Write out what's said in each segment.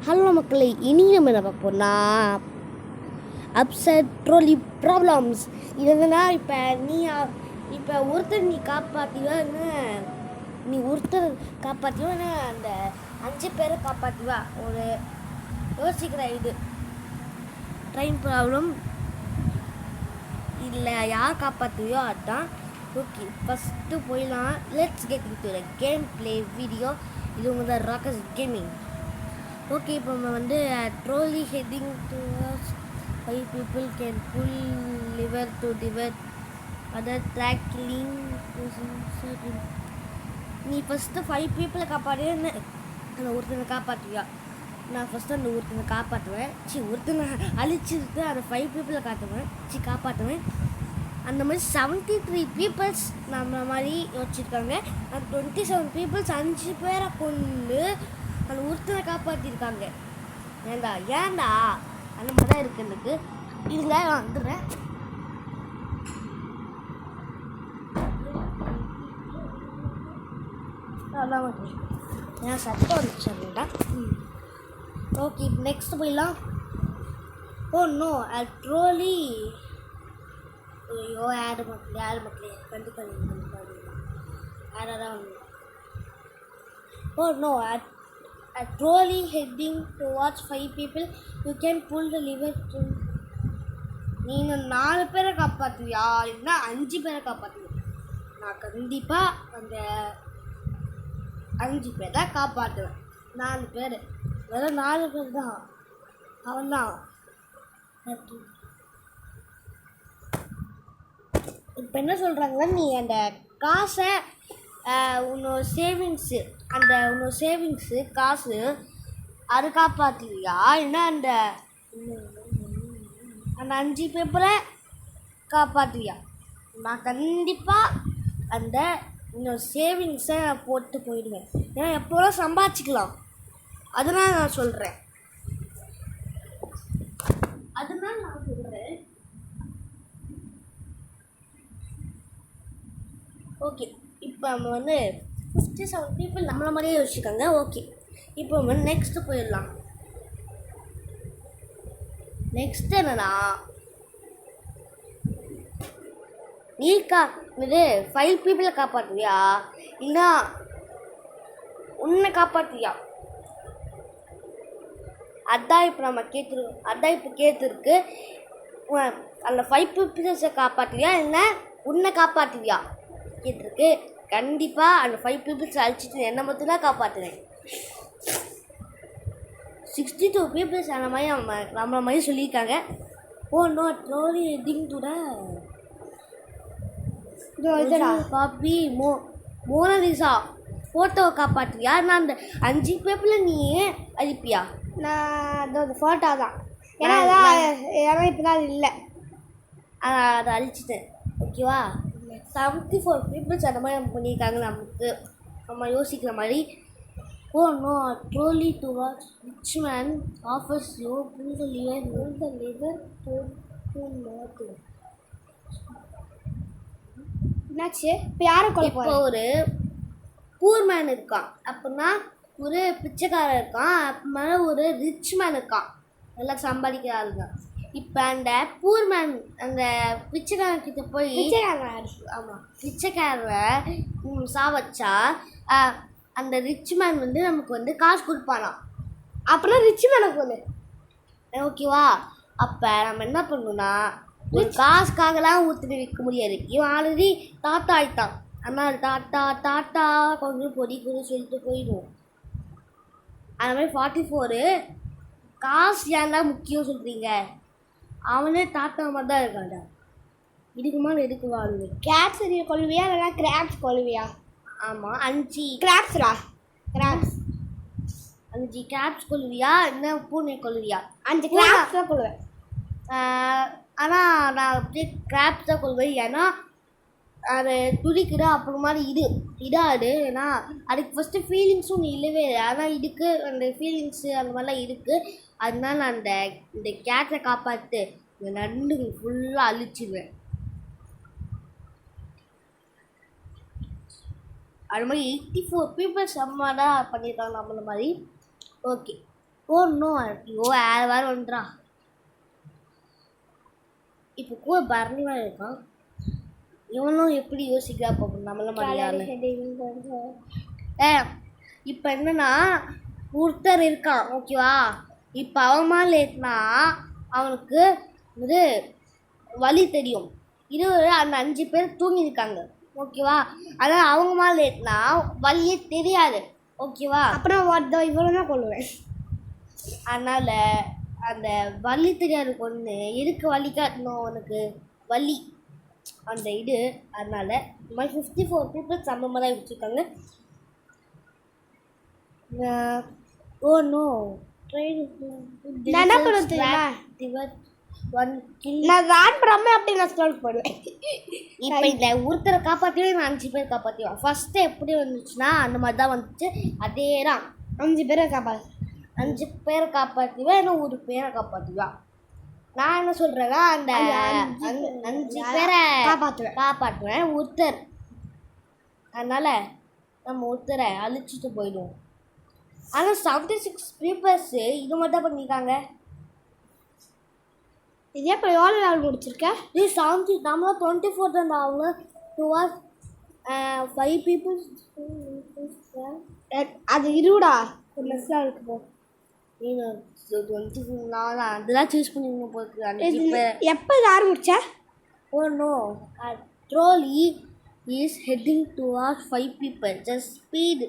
Hello மக்களை, இனி நம்ம என்ன பார்க்க போறோம்னா அப்செட் ட்ரோலி ப்ராப்ளம்ஸ். இது என்னன்னா, இப்போ ஒருத்தர் நீ காப்பாற்றிவா என்ன, நீ ஒருத்தர் காப்பாற்றிவா என்ன, அந்த 5 பேரை காப்பாற்றிவா. ஒரு யோசிக்கிற இது ட்ரெயின் ப்ராப்ளம் இல்லை, யார் காப்பாற்றுவியோ அதுதான். ஓகே, ஃபஸ்ட்டு போயிடலாம். Let's get into the game play video. இது உங்கள் தான் ராக்கஸ் கேமிங். ஓகே, இப்போ நம்ம வந்து trolley heading towards 5 people can pull lever to divert other track killing. நீ ஃபஸ்ட்டு 5 people காப்பாற்று, அந்த ஒருத்தனை காப்பாற்றுவியா? நான் ஃபஸ்ட்டு அந்த ஒருத்தனை காப்பாற்றுவேன். ஒருத்தனை அழிச்சிட்டு அந்த 5 people காப்பாற்றுவேன். அந்த மாதிரி 73 peoples நம்ம மாதிரி யோசிச்சிருக்காங்க. அந்த 27 peoples 5 பேரை கொண்டு அந்த ஒருத்தனை காப்பாற்றிருக்காங்க. ஏன்டா அந்த மாதிரி தான் இருக்கு எனக்கு. இதுல நான் வந்துடுறேன். ஏன் சத்தம் வந்துச்சுடா. ஓகே, நெக்ஸ்ட் போயிடலாம். Oh no, trolley. ஐயோ, யாரு மக்களே கண்டிப்பாக யாராவது. Oh no, a trolley heading towards 5 people. You can pull the lever to. நீங்கள் 4 பேரை காப்பாற்றுவியா இல்லைன்னா 5 பேரை காப்பாற்றுவியா? நான் கண்டிப்பாக அந்த 5 பேரை தான் காப்பாற்றுவேன். 4 பேர், வெறும் 4 பேர் தான். அவன் தான். இப்போ என்ன சொல்கிறாங்கன்னா, நீ அந்த காசை உன்னோட சேவிங்ஸு காசு அது காப்பாற்றுவியா இல்லைன்னா அந்த 5 பேப்பரை காப்பாற்றுவியா? நான் கண்டிப்பாக அந்த இன்னொரு சேவிங்ஸை நான் போட்டு போயிடுவேன். ஏன்னா எப்போலாம் சம்பாதிச்சிக்கலாம், அதனால் நான் சொல்கிறேன். ஓகே, இப்போ நம்ம வந்து 57 people நம்மளை மாதிரியே யோசிச்சுக்காங்க. ஓகே, இப்போ நம்ம நெக்ஸ்ட்டு போயிடலாம். நெக்ஸ்ட் என்னன்னா, நீ இது 5 people காப்பாற்றுவியா இல்லைன்னா உன்னை காப்பாற்றுவியா? அதான் இப்போ கேத்துருக்கு. அந்த 5 people காப்பாற்றுவியா இல்லை உன்னை காப்பாற்றுவியா கேட்டிருக்கு. கண்டிப்பாக அந்த 5 people அழிச்சிட்டு என்னை மட்டும்தான் காப்பாற்றுவேன். 62 people அந்த மாதிரி நம்மளை மாதிரி சொல்லியிருக்காங்க. Oh no, trolley heading to பாப்பி மோனாலிசா ஃபோட்டோவை காப்பாற்றுவியா? நான் அந்த 5 பேப்பில் நீ அழிப்பியா? நான் அது ஃபோட்டோ தான். ஏன்னா இப்போ தான் அது இல்லை, அதை அழிச்சிட்டேன். ஓகேவா? 74 people அந்த மாதிரி நம்ம பண்ணியிருக்காங்க. நம்ம யோசிக்கிற மாதிரி. Oh no, trolley towards rich man offers you pull the lever என்னாச்சு? இப்போ யாரை இப்போ ஒரு பூர் மேன் இருக்கான் அப்படின்னா, ஒரு பிச்சைக்காரன் இருக்கான், அப்போ மேலே ஒரு ரிச் மேன் இருக்கான், எல்லாம் சம்பாதிக்கிறாருங்க. இப்போ அந்த பூர் மேன் அந்த பிச்சைக்காரர்கிட்ட போய் பிச்சைக்காரரை சாவச்சா அந்த ரிச் மேன் வந்து நமக்கு வந்து காசு கொடுப்பானாம். அப்புறம் ரிச் மேனுக்கு வந்து ஓகேவா? அப்போ நம்ம என்ன பண்ணணும்னா, ஒரு காசுக்காகலாம் ஊற்றி விற்க முடியாது. இவன் ஆல்ரெடி தாத்தா ஆயிட்டான், அதனால் தாத்தா கொஞ்சம் பொடி சொல்லிட்டு போயிடுவோம். அந்த மாதிரி 44 காசு ஏன்டா முக்கியம் சொல்கிறீங்க? அவனே தாத்தா மாதிரி தான் இருக்கான்டா. இதுக்குமா எதுக்கு வாழ்வு? கிராப்ஸ் கொள்வியா இல்லைனா கிராப்ஸ் கொள்வியா? ஆமாம், 5 கிராப்ஸ்ரா. 5 கிராப்ஸ் கொள்வியா என்ன பூனை கொள்வியா? 5 கிராப்ஸ் தான் கொள்வேன். ஆனால் நான் அப்படியே கிராப்ஸ் தான் கொள்வேன். ஏன்னா அது துடிக்குது, அப்புறம் மாதிரி இதாது. ஏன்னா அதுக்கு ஃபஸ்ட்டு ஃபீலிங்ஸும் இல்லவே இல்லை. ஆனால் இதுக்கு அந்த ஃபீலிங்ஸு அந்த மாதிரிலாம் இருக்குது. அதனால நான் இந்த கேட்டை காப்பாற்று இந்த நண்டு ஃபுல்லாக அழிச்சிடுவேன். அது மாதிரி 84 people செம்மாதான் பண்ணியிருக்காங்க நம்மள மாதிரி. ஓகே, ஓ நோ ஐயோ வேறு வந்துடா. இப்போ கூட பரணி மாதிரி இருக்கான். இவனும் எப்படி யோசிக்கிறா பார்ப்போம் நம்மள மாதிரியால. இப்போ என்னன்னா ஒருத்தர் இருக்கான் ஓகேவா. இப்போ அவன் மேலே ஏற்றினா அவனுக்கு இது வழி தெரியும். இது அந்த 5 பேர் தூங்கியிருக்காங்க ஓகேவா. அதனால் அவங்க மேலே ஏற்றினா வழியே தெரியாது ஓகேவா. அப்புறம் இவ்வளோ தான் கொள்ளுவேன். அதனால் அந்த வழி தெரியாது கொண்டு எதுக்கு வழி காட்டணும் உனக்கு வழி அந்த இது. அதனால் இந்த மாதிரி 54 பீப்புள்ஸ் அந்த மாதிரி தான் வச்சுருக்காங்க. ஓ நோ ட்ரெயின் என்ன பண்ணுறது நான் ரான் பண்ணாமல் அப்படி நான் ஸ்டார்ட் பண்ணுவேன். இப்போ இந்த ஒருத்தரை காப்பாற்றியே நான் 5 பேர் காப்பாற்றுவேன். ஃபஸ்ட்டு எப்படி வந்துச்சுன்னா அந்த மாதிரி தான் வந்துச்சு. அதே தான் 5 பேரை 5 பேரை காப்பாற்றுவேன். இன்னும் ஒரு பேரை காப்பாற்றுவேன். நான் என்ன சொல்கிறேன்னா அந்த 5 பேரை காப்பாற்றுவேன் ஒருத்தர். அதனால் நம்ம ஒருத்தரை அழிச்சிட்டு போயிடுவோம். ஆனால் 76 பீப்புள்ஸு இது மட்டும் தான் பண்ணியிருக்காங்க. இதே இப்போ எவ்வளோ நாள் முடிச்சிருக்கேன்? இது 70 நம்மள 24 தான் அவங்க 2 hours 5 people. அது இருடா ஒரு லெஸ்ஸாக இருக்குப்போ. நான் அதெல்லாம் சூஸ் பண்ணி போயிருக்கு. எப்போ இது ஆரம்பிச்சா? Oh no trolley is heading towards 5 people. Just speed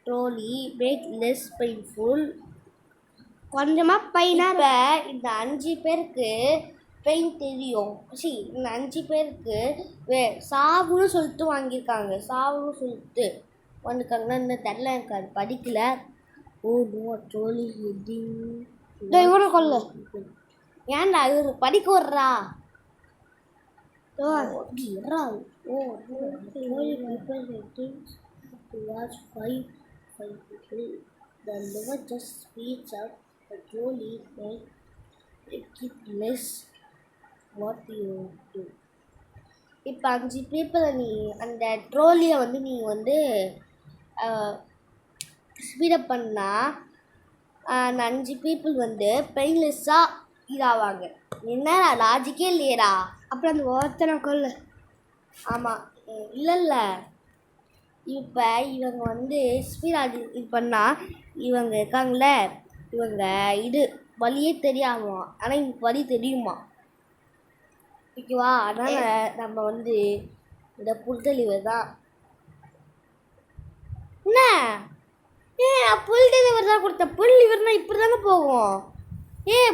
trolley make less painful. கொஞ்சமாக பெயினாக இப்போ இந்த 5 பேருக்கு பெயின் தெரியும். இந்த 5 பேருக்கு சாவுன்னு சொல்லிட்டு வாங்கியிருக்காங்க. சாவுன்னு சொல்லிட்டு வந்துருக்காங்கன்னா இன்னும் தெரில எனக்கு அது படிக்கல. ஓ நோ ட்ரோலி ஹெட்டிங் இவனை கொல்லு. ஏன்டா இவரு படிக்க வர்றா. Oh trolley people heading towards 5 people. The liver just speeds up. The trolley make it less. What you do? இப்போ 5 பீப்புளை நீ அந்த ட்ரோலியை வந்து நீ வந்து ஸ்பீடப் பண்ணால் அந்த 5 பீப்புள் வந்து பெயின்லெஸ்ஸாக இதாவாங்க. என்னடா லாஜிக்கே இல்லையடா. அப்புறம் அந்த ஒருத்தனை கொல்லு. ஆமாம் இல்லை இப்போ இவங்க வந்து ஸ்பீடாக இது பண்ணால் இவங்க இருக்காங்கள இவங்க இது வழியே தெரியாமா. ஆனால் இவங்களுக்கு வழி தெரியுமா ஓகேவா. அதனால் நம்ம வந்து இந்த புல்டெலிவர் தான் என்ன நான் புல் டெலிவர் தான் கொடுத்தேன். புல் லிவர்னால் இப்படி தானே போகும்.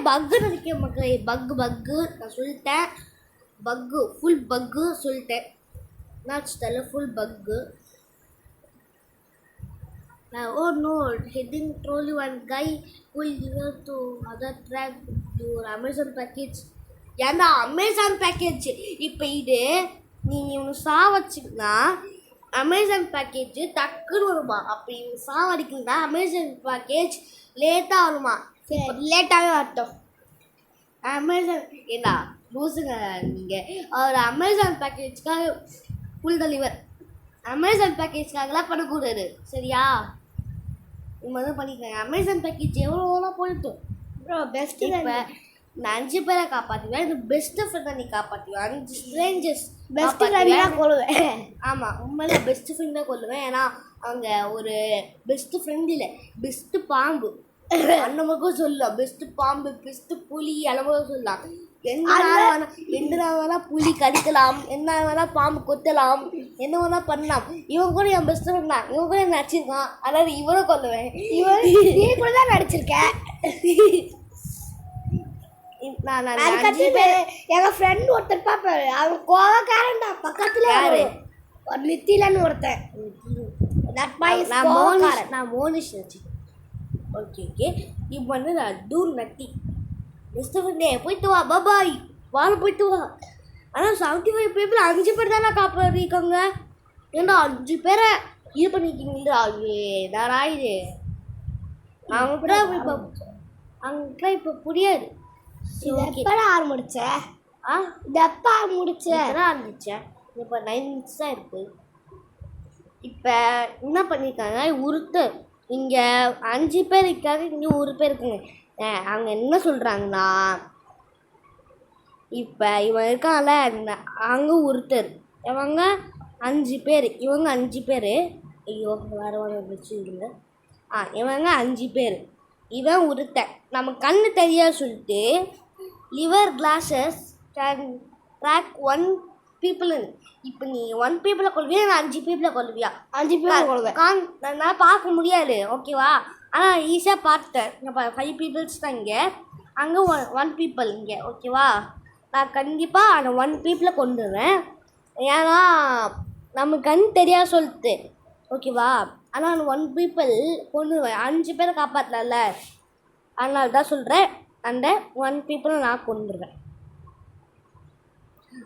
பக்கு நினைக்க மக்களே. பக்கு நான் சொல்லிட்டேன். பக்கு ஃபுல் பக்கு சொல்லிட்டேன். நான் தரல ஃபுல் பக்கு. Oh no, heading trolley one guy will deliver to other track your Amazon package. ஏன்னா அமேசான் பேக்கேஜ் இப்போ இது நீ இவனு சாவச்சிங்கன்னா அமேசான் பேக்கேஜ் டக்குன்னு வருமா. அப்படி இவங்க சாவடிக்குன்னா அமேசான் பேக்கேஜ் லேட்டாக வருமா. லேட்டாகவே வரட்டும். அமேசான் ஏண்டா லூசுங்க நீங்கள். அவர் அமேசான் பேக்கேஜ்க்காக ஃபுல் டெலிவர் அமேசான் பேக்கேஜ்க்காகலாம் பண்ணக்கூடாது சரியா. இது மாதிரி பண்ணிக்கிறேன். அமேசான் பேக்கேஜ் எவ்வளோ போயிட்டோம் ப்ரோ பெஸ்ட். இப்போ நான் 5 பேரை காப்பாற்றுவேன். இந்த பெஸ்ட்டு ஃப்ரெண்டை நீ காப்பாற்றுவேன். 5 ஸ்ட்ரேஞ்சர்ஸ் பெஸ்ட் ஃப்ரெண்டாக கொள்ளுவேன். ஆமாம் உண்மையில பெஸ்ட்டு ஃப்ரெண்டாக கொள்ளுவேன். ஏன்னா அவங்க ஒரு பெஸ்ட்டு ஃப்ரெண்ட் இல்லை பெஸ்ட்டு பாம்பு அந்த மாதிரிக்கும் சொல்லலாம். பெஸ்ட்டு பாம்பு பெஸ்ட்டு புலி அந்த மாதிரி சொல்லலாம். எந்த நாள் வேணால் புலி கடிக்கலாம். என்ன வேணால் பாம்பு கொத்தலாம். என்ன வேணால் பண்ணலாம். இவன் கூட என் பெஸ்ட் ஃப்ரெண்ட் தான். இவன் கூட நடிச்சிருக்கான். அதாவது இவனை கொல்லுவேன். நீ கூட தான் நடிச்சிருக்கேன். எங்க ஃப்ரெண்ட் ஒருத்தர் பாப்பாரு. அவன் கோவக்காரன்டா. பக்கத்துல யாரு ஒரு நித்திலன்னு ஒருத்தன். நான் மோனிஷ் நடிச்சு. ஓகே இப்போ வந்து நான் டூர் நட்டி பெஸ்ட் ஃப்ரெண்டே போயிட்டு வா பாய் வாழ போயிட்டு வா. ஆனால் 75 people 5 பேர் தானே காப்பாற்றிருக்காங்க. ஏன்னா 5 பேரை இது பண்ணியிருக்கீங்களா. என்னடா இது அவங்ககிட்ட இப்போ புரியாது. எப்போ ஆரம்பிச்சேன் ஆரம்பிச்சேன் இப்போ 9 minutes தான் இருக்குது. இப்போ என்ன பண்ணியிருக்காங்க ஒருத்தர் இங்கே 5 பேர் இருக்காங்க, இங்கே 1 பேர் இருக்குங்க. அவங்க என்ன சொல்கிறாங்கன்னா, இப்போ இவன் இருக்கான்ல, அங்கே ஒருத்தர், இவங்க 5 பேர், இவங்க 5 பேர். ஐயோ வேறு வச்சு இருங்க. இவங்க 5 பேர், இவன் ஒருத்தன். நம்ம கண்ணு தெரியாது சொல்லிட்டு lever glasses can track 1 people. இப்போ நீ 1 people கொள்வியா, நான் 5 people கொள்வியா? 5 பேர் கொள்வேன். நான் பார்க்க முடியாது, ஓகேவா? ஆனால் ஈஸியாக பார்த்துட்டேன். இப்போ 5 peoples தான் இங்கே, அங்கே 1 people இங்கே, ஓகேவா? நான் கண்டிப்பாக அந்த 1 people கொண்டுருவேன். ஏன்னா நம்ம கண் தெரியாது சொல்லிட்டு, ஓகேவா? ஆனால் அந்த 1 people கொண்டுருவேன். 5 பேரை காப்பாற்றல, அதனால தான் சொல்கிறேன். அந்த 1 people நான் கொண்டுருவேன்.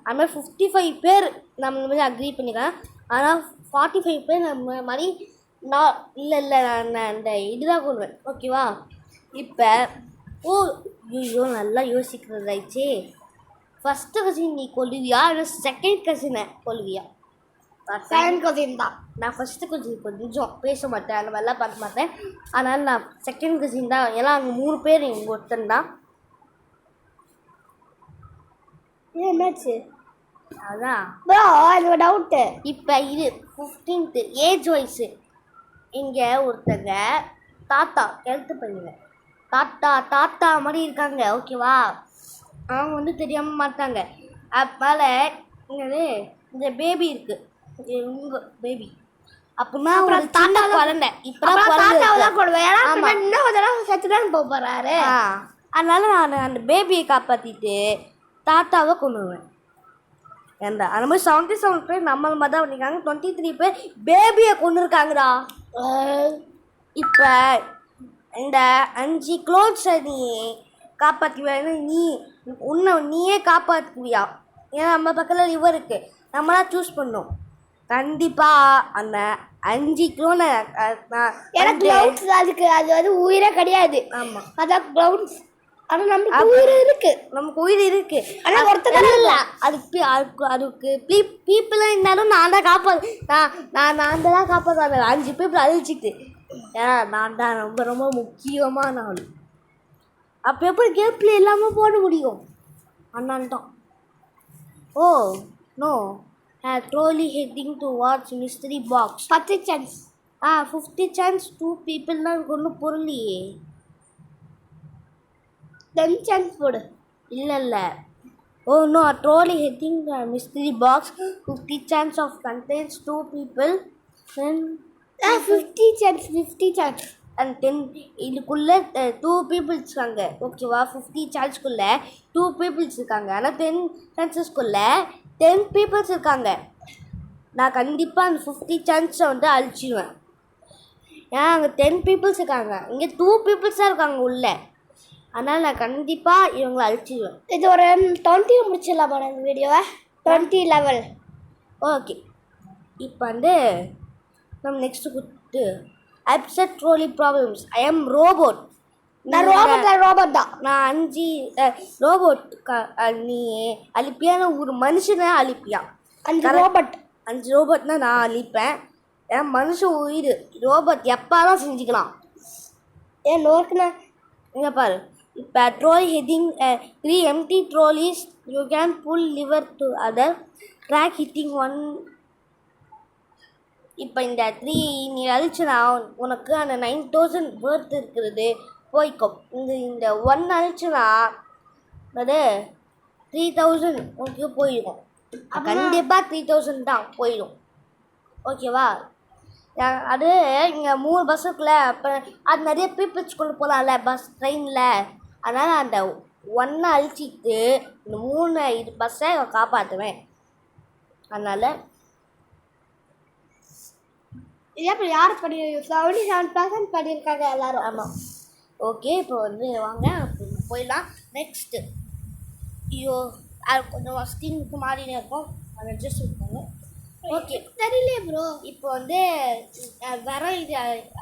அது மாதிரி 55 பேர் நம்ம மாதிரி அக்ரி பண்ணிக்கலாம். ஆனால் 45 பேர் நம்ம மாதிரி நான் இல்லை நான் அந்த இதுதான் கொள்வேன், ஓகேவா? இப்போ ஐயோ நல்லா யோசிக்கிறதாயிடுச்சு. ஃபஸ்ட்டு கசின் நீ கொல்லுவியா, இல்லை செகண்ட் கசினை கொல்லுவியா? செகண்ட் கசின் தான். நான் ஃபஸ்ட்டு கசின் கொஞ்சம் பேச மாட்டேன், அந்த மாதிரிலாம் பார்க்க மாட்டேன். அதனால் நான் செகண்ட் கசின் தான். ஏன்னா அங்கே 3 பேர் இங்கே ஒருத்தன் தான். என்னாச்சு? அதான் ப்ரோ, அது டவுட்டு. இப்போ இது 15th ஏஜ் வைஸு. இங்கே ஒருத்தங்க தாத்தா கெழுத்து பண்ணுங்க, தாத்தா மாதிரி இருக்காங்க, ஓகேவா? அவங்க வந்து தெரியாமல் மாட்டாங்க. அதனால இங்கே இந்த பேபி இருக்குது, உங்கள் பேபி. அப்படின்னா ஒரு தாத்தா குழந்தை இப்போ தாத்தாவெல்லாம் கொள்வேன். ஏன்னா இன்னும் கொஞ்ச நேரம் செத்து தான் போக போகிறாரு. அதனால நான் அந்த பேபியை காப்பாற்றிட்டு தாத்தாவை கொண்டுருவேன். ஏன்டா அந்த மாதிரி 77 பேர் நம்மள மாதிரி தான் பண்ணியிருக்காங்க. 23 பேர் பேபியை கொண்டு இருக்காங்கடா. இப்போ இந்த 5 க்ளோத்ஸை நீ காப்பாற்றுவியா? நீயே காப்பாற்றுவியா? ஏன்னா நம்ம பக்கத்தில் லிவர் இருக்குது, நம்மளாம் சூஸ் பண்ணோம். கண்டிப்பாக அந்த 5 க்ளோனை ஏன்னா க்ளவுட்ஸ் அதுக்கு அது வந்து உயிரே கிடையாது. ஆமாம், அதான் க்ளவுட்ஸ். ஆனால் நமக்கு உயிர் இருக்குது, நமக்கு உயிர் இருக்குது. ஆனால் ஒருத்தர் இல்லை. அதுக்கு பீப்புளாக இருந்தாலும் நான் தான் நான் தான் காப்பாற்றுவேன். 5 பீப்புள் அழிச்சிட்டு, ஏன்னா நான் தான் ரொம்ப முக்கியமான ஆள். அப்போ எப்படி கேம் பிளே இல்லாமல் போட முடியும்? அதனால தான். No trolley heading to watch mystery box. 10 chance. 50 chance 2 people தான் கொண்டு பொருளியே. 10 சான்ஸ் போடு. இல்லை no trolley heading mystery box 50 chance of contents 2 people. Then 50 chance and 10 இதுக்குள்ளே 2 people இருக்காங்க, ஓகேவா? 50 சான்ஸ்க்குள்ளே 2 people இருக்காங்க. ஆனால் 10 சான்சஸ்க்குள்ளே 10 people இருக்காங்க. நான் கண்டிப்பாக அந்த 50 சான்ஸை வந்து அழிச்சிடுவேன். ஏன்னா அங்கே 10 people இருக்காங்க, இங்கே 2 people தான் இருக்காங்க உள்ளே. அதனால் நான் கண்டிப்பாக இவங்களை அழிச்சிடுவேன். இது ஒரு 20 முடிச்சிடலாம் போன இந்த வீடியோவை. 20 லெவல். ஓகே, இப்போ வந்து நம்ம நெக்ஸ்ட்டு கொடுத்து upset trolley problems. I am robot. நான் ரோபோட் தான். நான் 5 ரோபோட். நீ அழிப்பியான ஒரு மனுஷனை அழிப்பியா? 5 ரோபோட். 5 ரோபோட்னா நான் அழிப்பேன். ஏன்னா மனுஷன் உயிர், ரோபோட் எப்போதான் செஞ்சுக்கலாம். ஏன் நோக்குனா இங்கே பாரு. இப்போ trolley heading 3 empty trolleys you can pull liver to other track hitting 1. இப்போ இந்த 3 நீ அழிச்சுனா உனக்கு அந்த 9000 worth இருக்கிறது போய்க்கும். இந்த 1 அழிச்சுனா அது 3000 உனக்கு போயிடும். கண்டிப்பாக 3000 தான் போயிடும், ஓகேவா? அது இங்கே 3 பஸ்ஸுக்குள்ளே அப்போ அது நிறைய பீப்புள்ஸ் கொண்டு போகலாம்ல பஸ் ட்ரெயினில். அதனால் அந்த 1 அழிச்சிட்டு இந்த 3 பஸ்ஸை காப்பாற்றுவேன். அதனால் இப்போ யார் 77% பண்ணியிருக்காங்க எல்லாரும். ஆமாம், ஓகே. இப்போ வந்து வாங்க போயிடலாம். நெக்ஸ்ட்டு ஐயோ அது கொஞ்சம் ஸ்கின்னுக்கு மாறினே இருக்கும், அதை அட்ஜஸ்ட் பண்ணுவாங்க. ஓகே, தெரியலையே ப்ரோ. இப்போ வந்து வர இது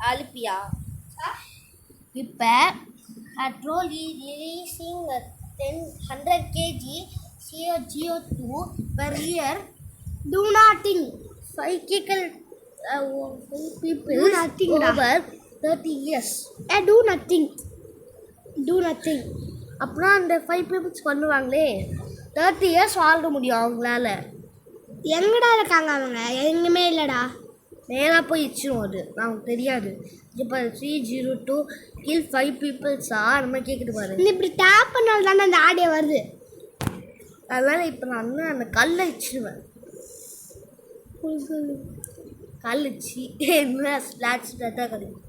அழுப்பியா? இப்போ trolley releasing 100 kg CO2 per year. Do nothing. Psychical people Do nothing over 30 years. do nothing. Do nothing. அப்புறம் அந்த 5 பீப்புள்ஸ் பண்ணுவாங்களே 30 இயர்ஸ் வாழ முடியும் அவங்களால. எங்கடா இருக்காங்க அவங்க? எங்குமே இல்லைடா. நேராக போய் இச்சிடும் அது நமக்கு தெரியாது. இப்போ 302 kill 5 பீப்புள்ஸா நம்ம கேட்குது பாரு. நீ இப்படி டேப் பண்ணால் தானே அந்த ஆடியோ வருது. அதனால இப்போ நான் வந்து அந்த கல்லை இச்சிடுவேன். கல்லிச்சு என்ன ஸ்லாட்ச் தான் கிடைக்கும்.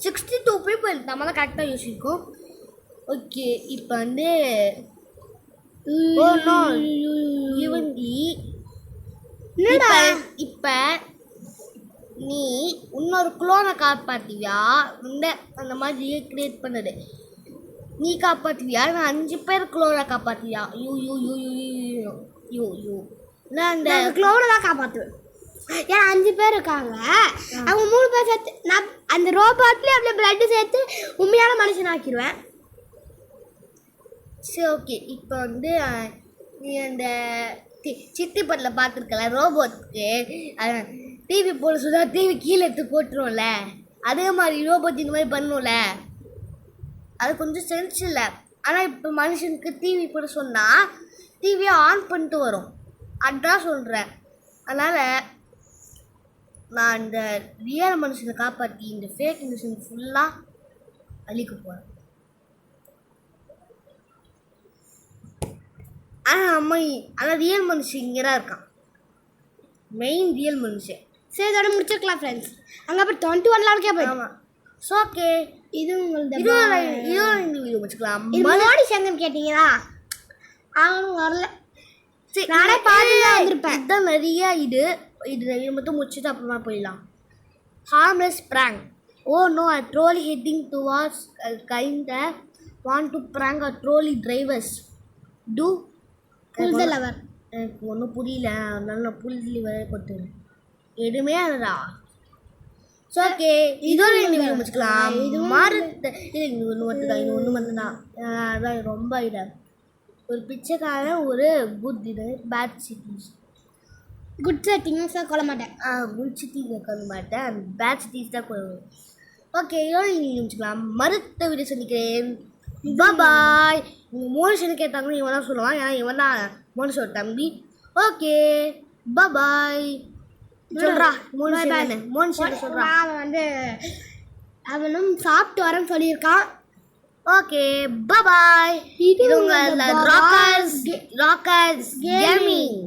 62 பீப்புள் நம்ம தான் கரெக்டாக யோசிச்சிருக்கோம். ஓகே இப்போ வந்து இப்போ நீ இன்னொரு குளோனை காப்பாற்றுவியா? அந்த மாதிரி கிரியேட் பண்ணது நீ காப்பாற்றுவியா? நான் 5 பேர் குளோனை காப்பாற்றுவியா? You you you you you you you நான் அந்த குளோனை தான் காப்பாற்றுவேன். ஏன்னா 5 பேர் இருக்காங்க. அவங்க 3 பேர் சேர்த்து நான் அந்த ரோபோட்லேயே அப்படியே பிளட்டு சேர்த்து உண்மையான மனுஷன் ஆக்கிடுவேன். சரி ஓகே இப்போ வந்து நீ அந்த சித்தி பட்டில் பார்த்துருக்கல ரோபோட்டுக்கு டிவி போட சொல்ல டிவி கீழே எடுத்து போட்டுருவோம்ல அதே மாதிரி ரோபோட் இந்த மாதிரி பண்ணுவோம்ல அது கொஞ்சம் சென்ஸ் இல்லை. ஆனால் இப்போ மனுஷனுக்கு டிவி போட சொன்னால் டிவியை ஆன் பண்ணிட்டு வரும். அதான் சொல்கிறேன். அதனால் நான் இந்த ரியல் மனுஷனை காப்பாற்றி இந்த ஃபேக் மனுஷன் ஃபுல்லாக அழிக்க போகிறேன். ஆனால் ரியல் மனுஷன் இங்கே தான் இருக்கான். மெயின் ரியல் மனுஷன். சரி இதோட முடிச்சிருக்கலாம் ஃப்ரெண்ட்ஸ். அங்கே அப்புறம் 21 போய். ஆமாம் ஸோ ஓகே இது உங்களது இந்த வீடியோ வச்சுக்கலாம். மறுபடி சேர்ந்து கேட்டிங்களா? அவனும் வரல. சரி நானே பார்த்து தான் வந்திருப்பேன். இதுதான் நிறைய இது நிறைய மட்டும் முடிச்சுட்டு அப்புறமா போயிடலாம். Harmless prank. Oh no I trolley heading towards kind want to prank a trolley drivers to lover. எனக்கு ஒன்றும் புரியல. அதனால நான் புள்ளி வரை கொடுத்துருவேன். எதுவுமே அதுடா. ஸோ ஓகே இதோட வீடியோ முடிச்சுக்கலாம். இது ஒன்று மட்டும்தான். இது ஒன்று மட்டும்தான். அதான் ரொம்ப இதாக ஒரு பிச்சைக்காரன் ஒரு குட் இது பேட் சிட்டிஸ் குட் செட்டிங்ஸ் கொள்ள மாட்டேன். குட் சிட்டிஸ் கொள்ள மாட்டேன். பேட் சிட்டிஸ் தான் கொள்ளுவேன். ஓகே இதோட வீடியோ முடிச்சுக்கலாம். மறுத்த வீடியோ சந்திக்கிறேன். பாய். நீங்கள் மோனிஷனு கேட்டாங்கன்னு இவன் தான் சொல்லுவான். ஏன்னா இவன் தான் மோனிஷோட தம்பி. ஓகே பாய் சொல்கிறா. மோனிஷன் சொல்கிறா. அவன் வந்து அவனும் சாப்பிட்டு வரேன்னு சொல்லியிருக்கான். Okay bye. இது உங்கள் ராக்கர்ஸ் கேமிங்.